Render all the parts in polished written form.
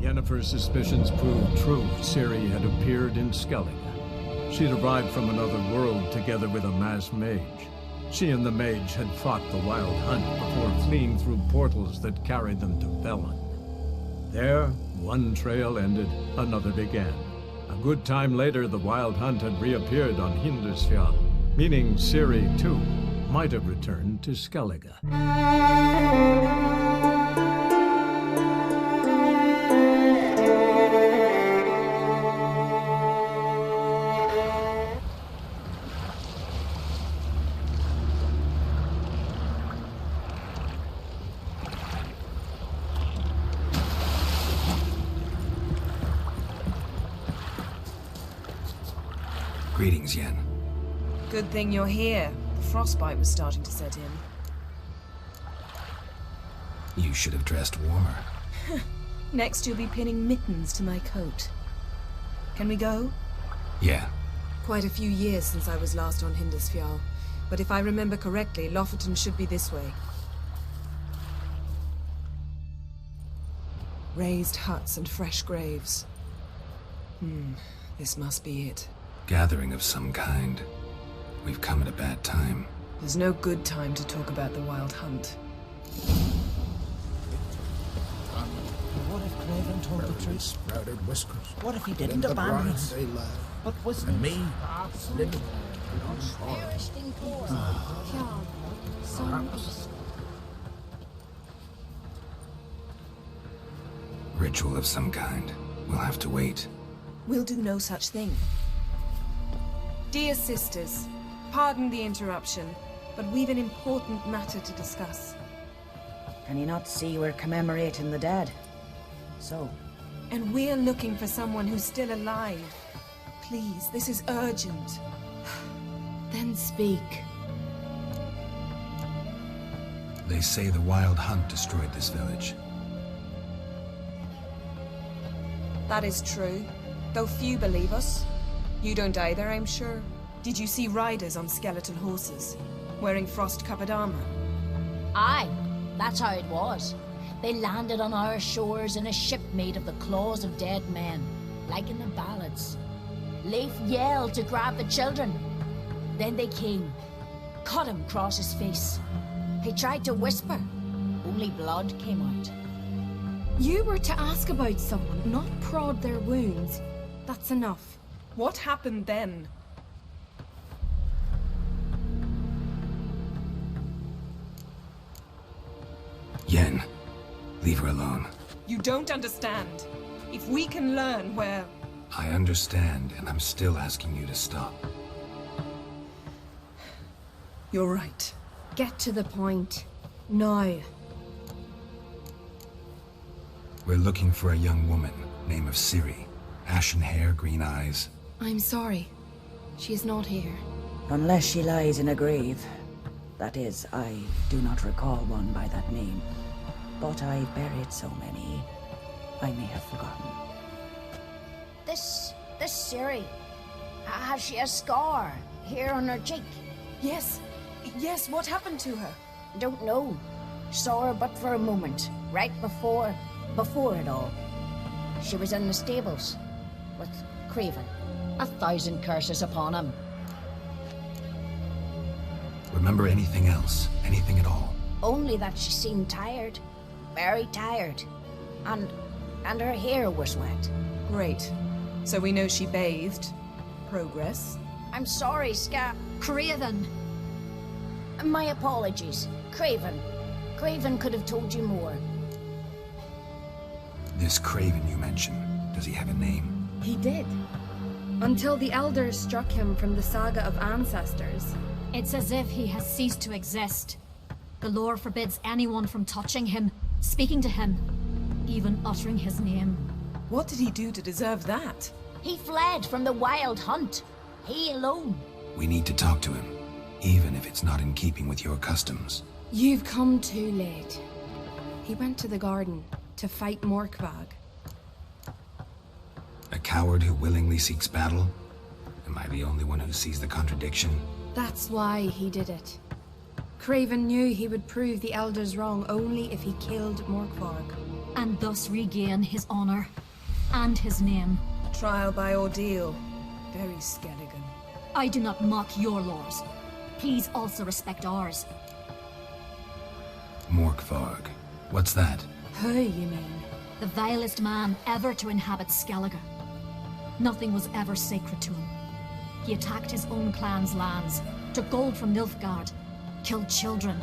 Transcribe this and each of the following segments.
Yennefer's suspicions proved true. Ciri had appeared in Skellige. She'd arrived from another world together with a masked mage. She and the mage had fought the Wild Hunt before fleeing through portals that carried them to Velen. There, one trail ended, another began. A good time later, the Wild Hunt had reappeared on Hindisfjall, meaning Ciri, too, might have returned to Skellige. Greetings, Yen. Good thing you're here. The frostbite was starting to set in. You should have dressed warmer. Next you'll be pinning mittens to my coat. Can we go? Yeah. Quite a few years since I was last on Hindisfjall, but if I remember correctly, Lofoten should be this way. Raised huts and fresh graves. This must be it. Gathering of some kind. We've come at a bad time. There's no good time to talk about the Wild Hunt. What if Craven told the truth? Sprouted whiskers. What if he didn't abandon us? They laughed. But was And me, living. Ritual of some kind. We'll have to wait. We'll do no such thing. Dear sisters, pardon the interruption, but we've an important matter to discuss. Can you not see we're commemorating the dead? So? And we're looking for someone who's still alive. Please, this is urgent. Then speak. They say the Wild Hunt destroyed this village. That is true, though few believe us. You don't either, I'm sure. Did you see riders on skeletal horses, wearing frost-covered armor? Aye, that's how it was. They landed on our shores in a ship made of the claws of dead men, like in the ballads. Leif yelled to grab the children. Then they came, cut him across his face. He tried to whisper, only blood came out. You were to ask about someone, not prod their wounds. That's enough. What happened then? Yen, leave her alone. You don't understand. If we can learn where... I understand, and I'm still asking you to stop. You're right. Get to the point. Now. We're looking for a young woman, name of Ciri. Ashen hair, green eyes. I'm sorry. She is not here. Unless she lies in a grave. That is, I do not recall one by that name. But I've buried so many, I may have forgotten. This Ciri, has she a scar here on her cheek? Yes, what happened to her? Don't know. Saw her but for a moment, right before it all. She was in the stables with Craven. 1,000 curses upon him. Remember anything else? Anything at all? Only that she seemed tired. Very tired. And her hair was wet. Great. So we know she bathed. Progress. I'm sorry, Craven! My apologies. Craven. Craven could have told you more. This Craven you mentioned, does he have a name? He did. Until the elders struck him from the saga of ancestors. It's as if he has ceased to exist. The lore forbids anyone from touching him, speaking to him, even uttering his name. What did he do to deserve that? He fled from the Wild Hunt. He alone. We need to talk to him, even if it's not in keeping with your customs. You've come too late. He went to the garden to fight Morkvag. A coward who willingly seeks battle? Am I the only one who sees the contradiction? That's why he did it. Craven knew he would prove the elders wrong only if he killed Morkvarg. and thus regain his honor and his name. Trial by ordeal. Very Skelligan. I do not mock your laws. Please also respect ours. Morkvarg. What's that? Who, you mean? The vilest man ever to inhabit Skellige. Nothing was ever sacred to him. He attacked his own clan's lands, took gold from Nilfgaard, killed children,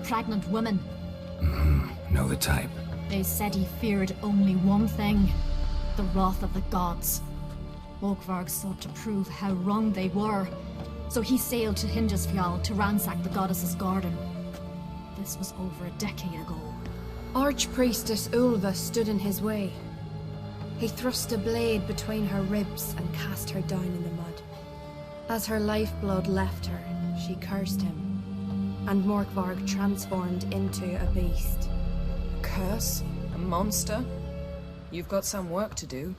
pregnant women. Know the type. They said he feared only one thing, the wrath of the gods. Morkvarg sought to prove how wrong they were, so he sailed to Hindisfjall to ransack the goddess's garden. This was over a decade ago. Archpriestess Iorveth stood in his way. He thrust a blade between her ribs and cast her down in the mud. As her lifeblood left her, she cursed him, and Morkvarg transformed into a beast. Curse? A monster? You've got some work to do.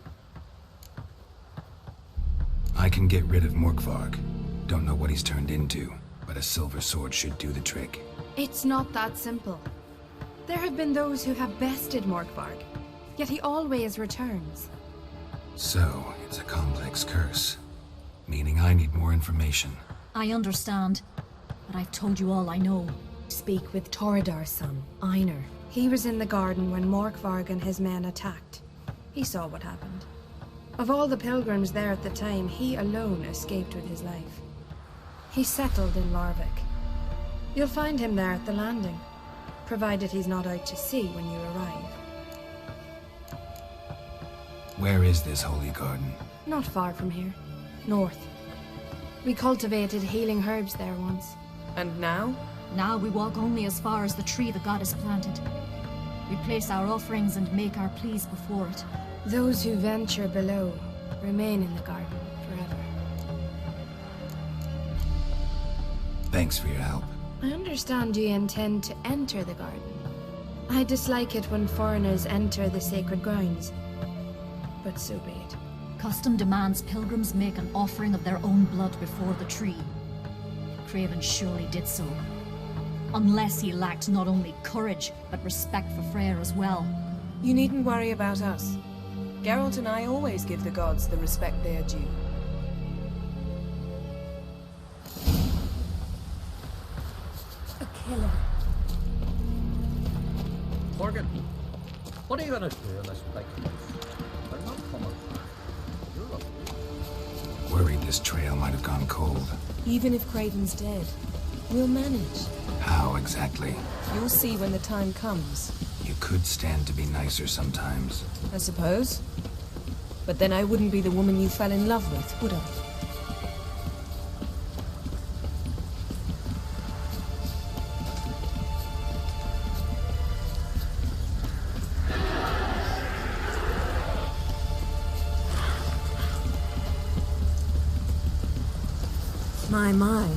I can get rid of Morkvarg. Don't know what he's turned into, but a silver sword should do the trick. It's not that simple. There have been those who have bested Morkvarg, yet he always returns. So, it's a complex curse. Meaning I need more information. I understand, but I've told you all I know. Speak with Torridar's son, Einar. He was in the garden when Morkvarg and his men attacked. He saw what happened. Of all the pilgrims there at the time, he alone escaped with his life. He settled in Larvik. You'll find him there at the landing, provided he's not out to sea when you arrive. Where is this holy garden? Not far from here. North. We cultivated healing herbs there once. And now? Now we walk only as far as the tree the goddess planted. We place our offerings and make our pleas before it. Those who venture below remain in the garden forever. Thanks for your help. I understand you intend to enter the garden. I dislike it when foreigners enter the sacred grounds, but so be it. Custom demands pilgrims make an offering of their own blood before the tree. Craven surely did so. Unless he lacked not only courage, but respect for Freyr as well. You needn't worry about us. Geralt and I always give the gods the respect they are due. A killer. Morgan, what are you gonna do in this big place? They're not coming back. You're up. Worried this trail might have gone cold. Even if Craven's dead, we'll manage. How exactly? You'll see when the time comes. You could stand to be nicer sometimes. I suppose. But then I wouldn't be the woman you fell in love with, would I? My.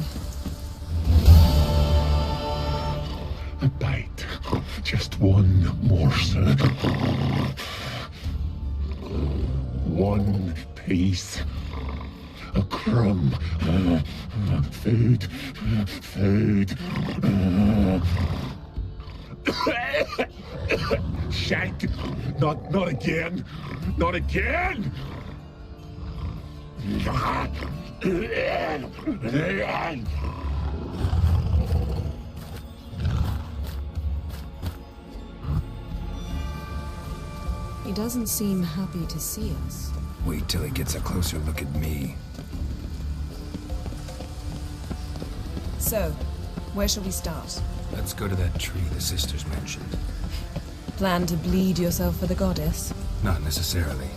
A bite. Just one morsel. One piece. A crumb. Food. Food. Shank. Not again. Not again. He doesn't seem happy to see us. Wait till he gets a closer look at me. So, where shall we start? Let's go to that tree the sisters mentioned. Plan to bleed yourself for the goddess? Not necessarily,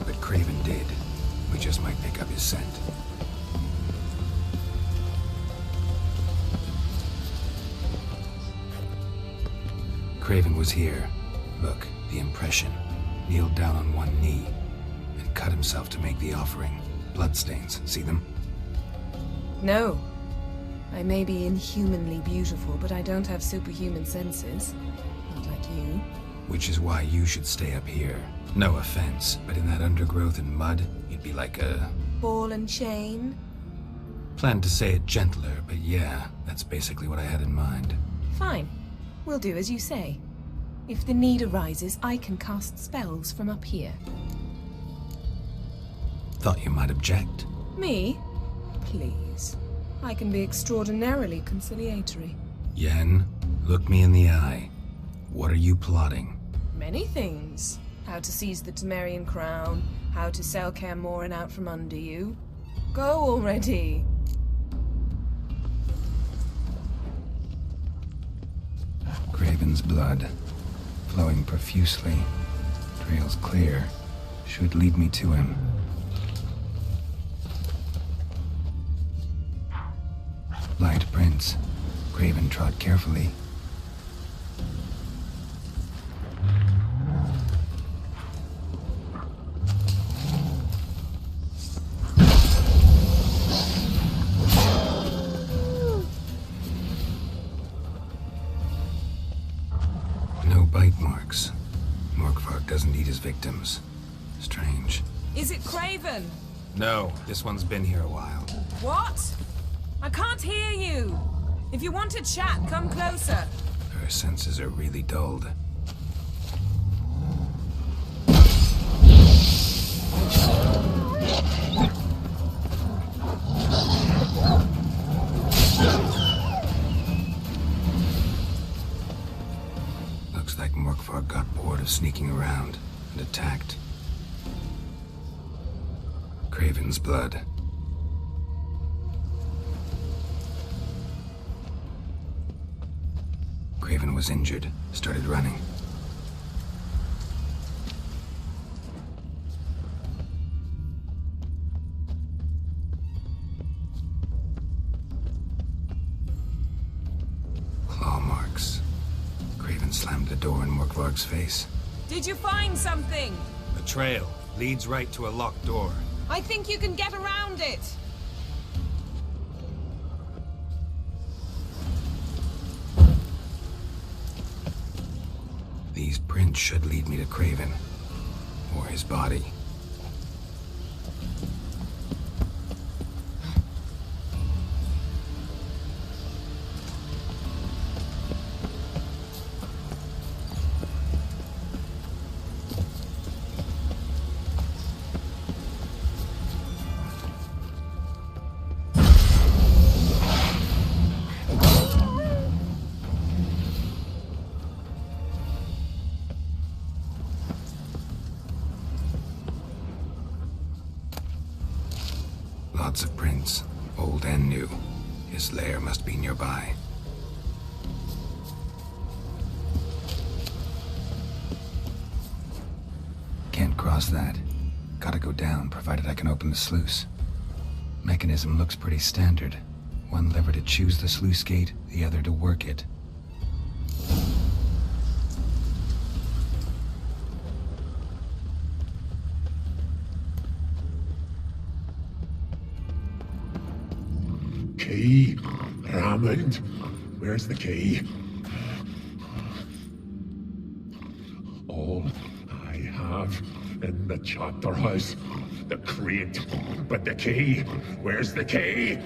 but Craven did. We just might pick up his scent. Craven was here. Look, the impression. Kneeled down on one knee and cut himself to make the offering. Bloodstains, see them? No. I may be inhumanly beautiful, but I don't have superhuman senses. Not like you. Which is why you should stay up here. No offense, but in that undergrowth and mud, you'd be like a... ball and chain? Planned to say it gentler, but yeah, that's basically what I had in mind. Fine. We'll do as you say. If the need arises, I can cast spells from up here. Thought you might object. Me? Please. I can be extraordinarily conciliatory. Yen, look me in the eye. What are you plotting? Many things. How to seize the Temerian crown, how to sell Kaer Morhen out from under you. Go already! Craven's blood, flowing profusely, trails clear, should lead me to him. Light prints. Craven trod carefully. No bite marks. Morkvarg doesn't eat his victims. Strange. Is it Craven? No, this one's been here a while. What? I can't hear you! If you want to chat, come closer. Her senses are really dulled. Looks like Morkvarg got bored of sneaking around and attacked. Craven's blood. Craven was injured, started running. Claw marks. Craven slammed the door in Morkvarg's face. Did you find something? A trail leads right to a locked door. I think you can get around it. These prints should lead me to Craven, or his body. Lots of prints, old and new. His lair must be nearby. Can't cross that. Gotta go down, provided I can open the sluice. Mechanism looks pretty standard. One lever to choose the sluice gate, the other to work it. Key? Raymond? Where's the key? All I have in the chapter house. The crate. But the key? Where's the key?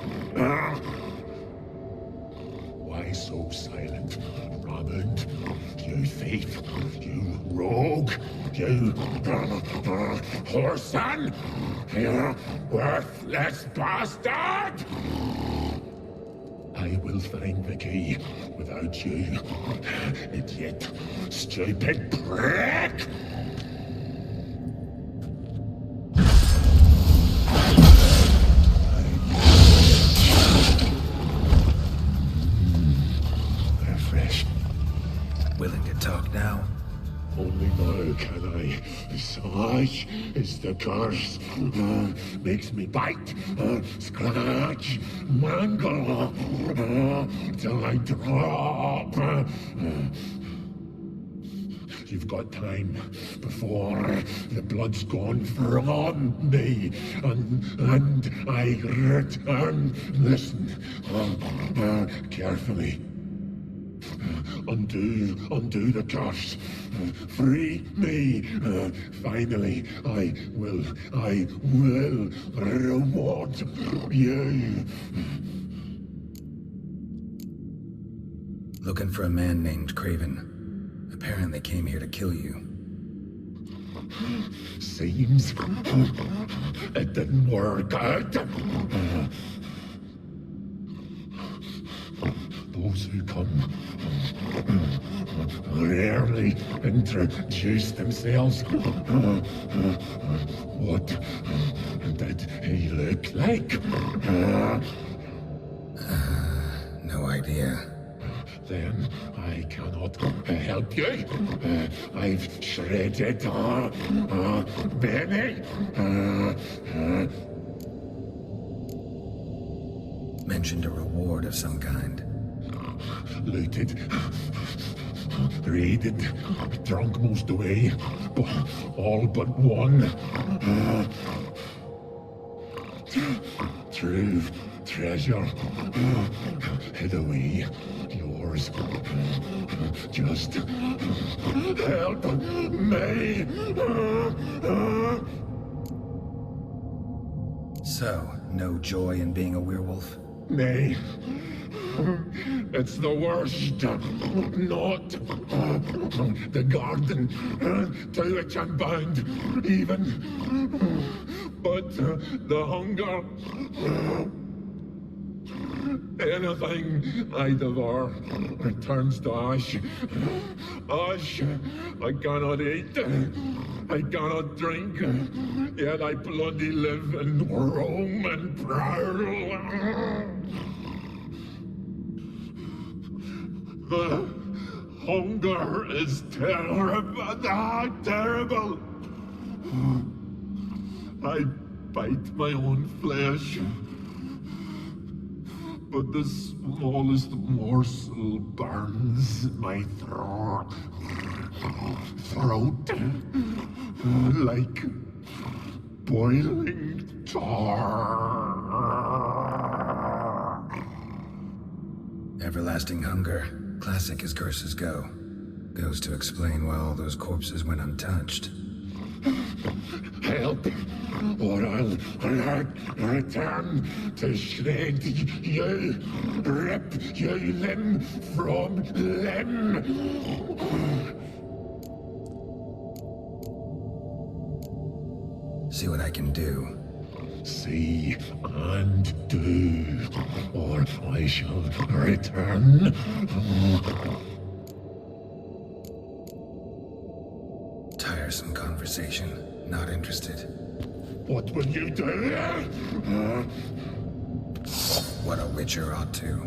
Why so silent, Raymond? You thief. You rogue. You whoreson. You worthless bastard! I will find the key without you, idiot, stupid prick! They're fresh. Willing to talk now? Only now can I. Such is the curse. Makes me bite, scratch, mangle, till I drop. You've got time before the blood's gone from me, and I return. Listen, carefully. Undo the curse. Free me. Finally, I will reward you. Looking for a man named Craven. apparently came here to kill you. Seems it didn't work out. Those who come rarely introduce themselves. What did he look like? No idea. Then I cannot help you. I've shredded many. Mentioned a reward of some kind. Looted, raided, drunk most away, all but one. True treasure, hid away. Yours. Just help me. So, no joy in being a werewolf? Nay. It's the worst. Not the garden to which I'm bound, even. But the hunger. Anything I devour turns to ash. Ash I cannot eat. I cannot drink. Yet I bloody live and roam and prowl. The hunger is terrible. Terrible. I bite my own flesh. But the smallest morsel burns my throat. Like boiling tar. Everlasting hunger. Classic as curses go. Goes to explain why all those corpses went untouched. Help, or I'll return to shred you, rip you limb from limb. See what I can do. See and do, or I shall return. Tiresome conversation. Not interested. What will you do? What a witcher ought to.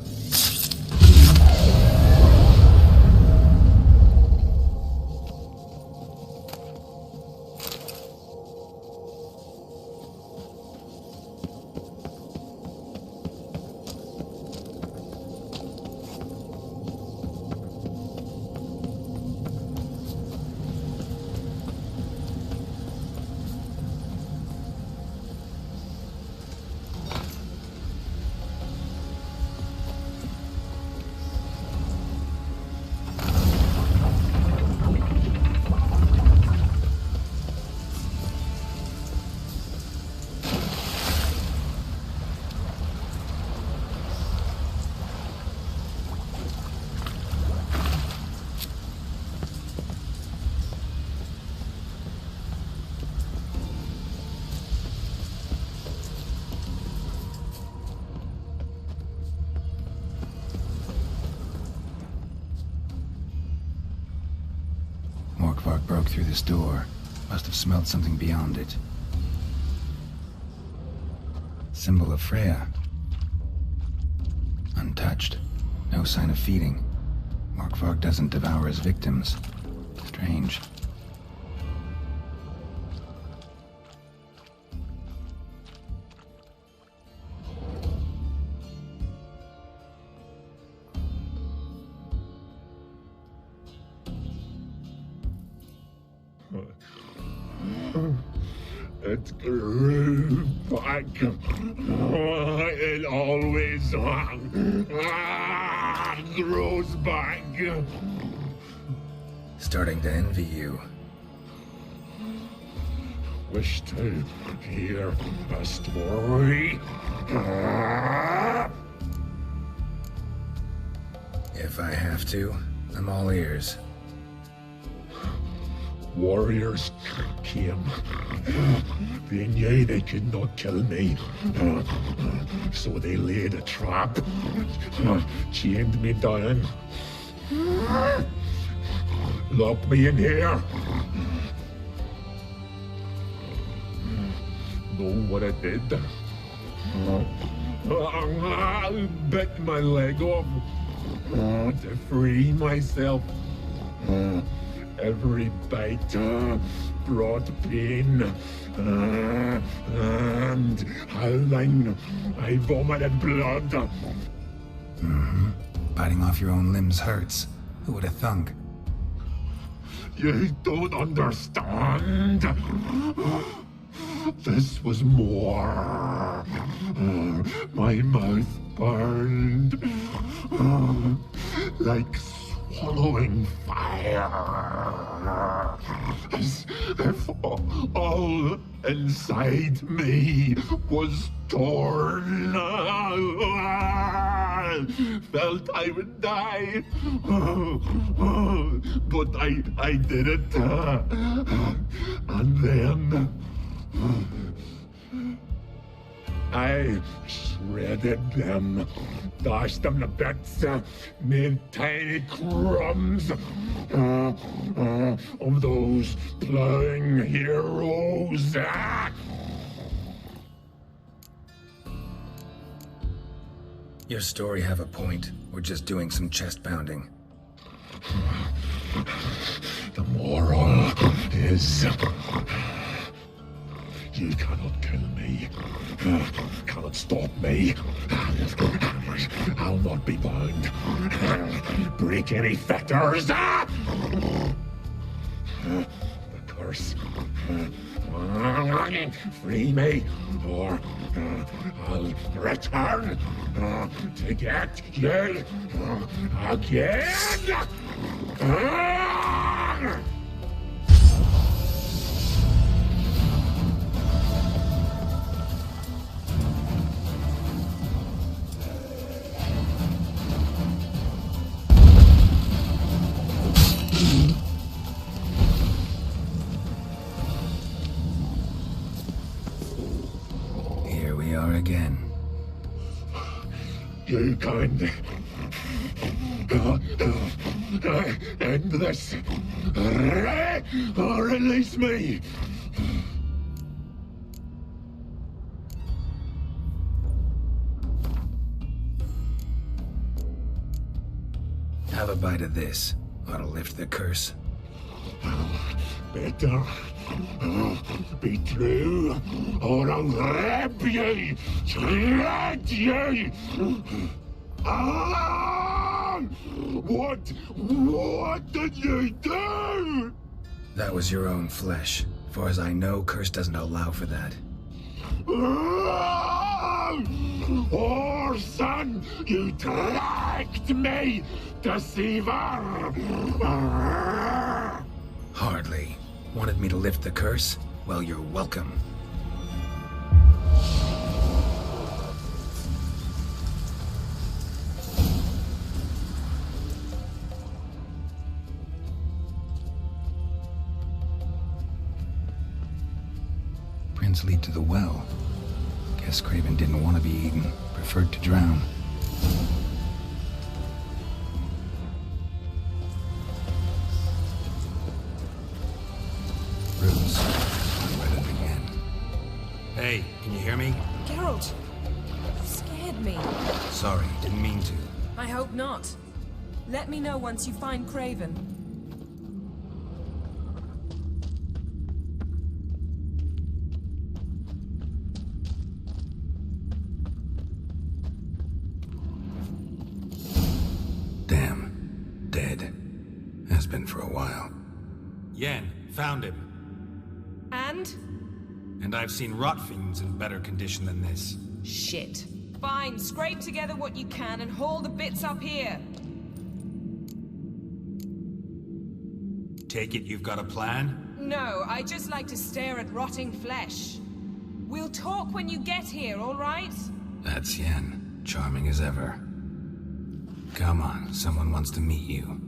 Broke through this door. Must have smelled something beyond it. Symbol of Freya. Untouched. No sign of feeding. Morkvarg doesn't devour his victims. Strange. It grew back. It always grows back. Starting to envy you. Wish to hear a story? If I have to, I'm all ears. warriors came. They knew they could not kill me, so they laid a trap, chained me down, locked me in here. Know what I did? I bit my leg off to free myself. Every bite brought pain, and howling, I vomited blood. Mm-hmm. Biting off your own limbs hurts. Who would have thunk? You don't understand. This was more. My mouth burned like swallowing fire. As if all inside me was torn. Felt I would die, but I did it. And then I shredded them, dashed them to bits, made tiny crumbs of those plowing heroes. Your story have a point. We're just doing some chest pounding. The moral is... you cannot kill me. Cannot stop me. I'll not be bound. Break any fetters. The curse. Free me, or I'll return to get you again. Here we are again. You can't end this. Release me. Have a bite of this. Ought to lift the curse. Better be true, or I'll rip you, shred you. What did you do? That was your own flesh. As far as I know, curse doesn't allow for that. Orson, you tricked me, deceiver! Hardly. Wanted me to lift the curse? Well, you're welcome. Prints lead to the well. Guess Craven didn't want to be eaten. Preferred to drown. Roots. I'm ready to begin. Hey, can you hear me? Geralt, you scared me. Sorry, didn't mean to. I hope not. Let me know once you find Craven. Damn. Dead. Has been for a while. Yen, found him. And? And I've seen rot fiends in better condition than this. Shit. Fine, scrape together what you can and haul the bits up here. Take it you've got a plan? No, I just like to stare at rotting flesh. We'll talk when you get here, all right? That's Yen. Charming as ever. Come on, someone wants to meet you.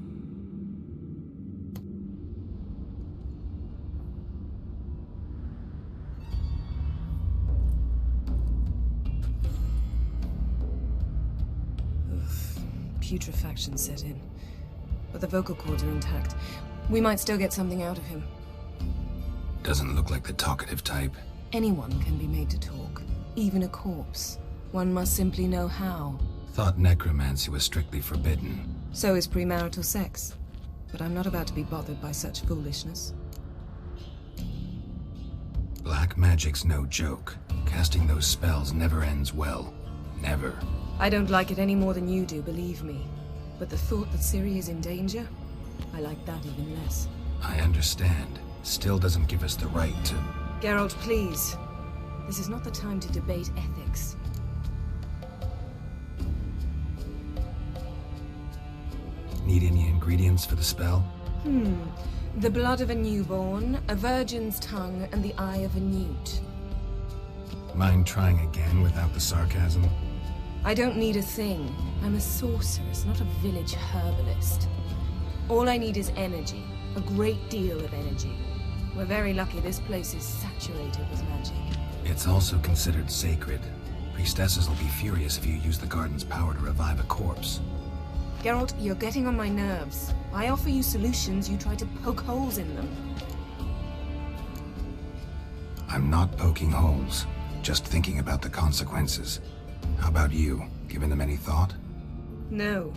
putrefaction set in. But the vocal cords are intact. We might still get something out of him. Doesn't look like the talkative type. Anyone can be made to talk. Even a corpse. One must simply know how. Thought necromancy was strictly forbidden. So is premarital sex. But I'm not about to be bothered by such foolishness. Black magic's no joke. Casting those spells never ends well. Never. I don't like it any more than you do, believe me. But the thought that Ciri is in danger, I like that even less. I understand. Still doesn't give us the right to... Geralt, please. This is not the time to debate ethics. Need any ingredients for the spell? The blood of a newborn, a virgin's tongue, and the eye of a newt. Mind trying again without the sarcasm? I don't need a thing. I'm a sorceress, not a village herbalist. All I need is energy. A great deal of energy. We're very lucky this place is saturated with magic. It's also considered sacred. Priestesses will be furious if you use the garden's power to revive a corpse. Geralt, you're getting on my nerves. I offer you solutions, you try to poke holes in them. I'm not poking holes. Just thinking about the consequences. How about you? Given them any thought? No.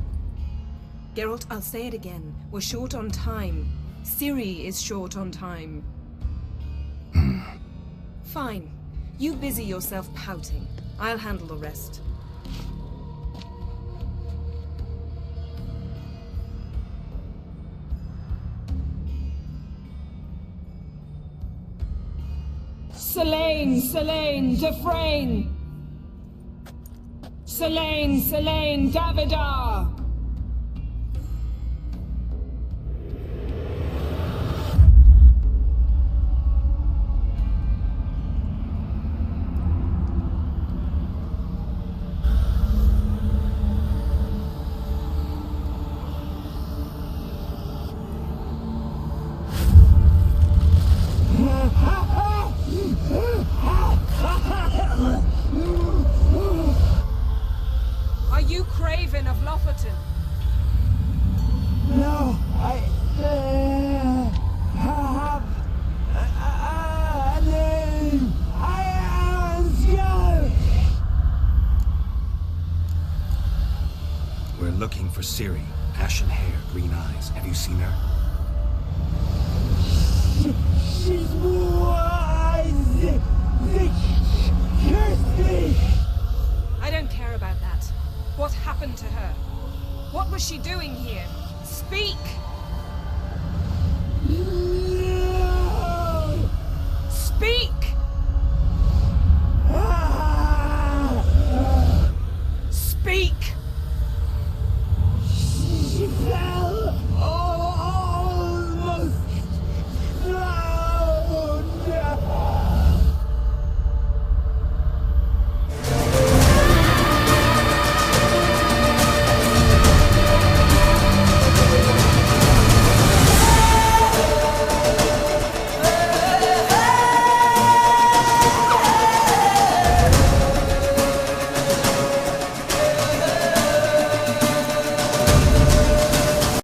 Geralt, I'll say it again. We're short on time. Ciri is short on time. Fine. You busy yourself pouting. I'll handle the rest. Selene, Defrain! Selene, Davidar! Are you Craven of Lofoten? No, I have a name. I am Joestar. We're looking for Ciri. Ashen hair, green eyes. Have you seen her? She's more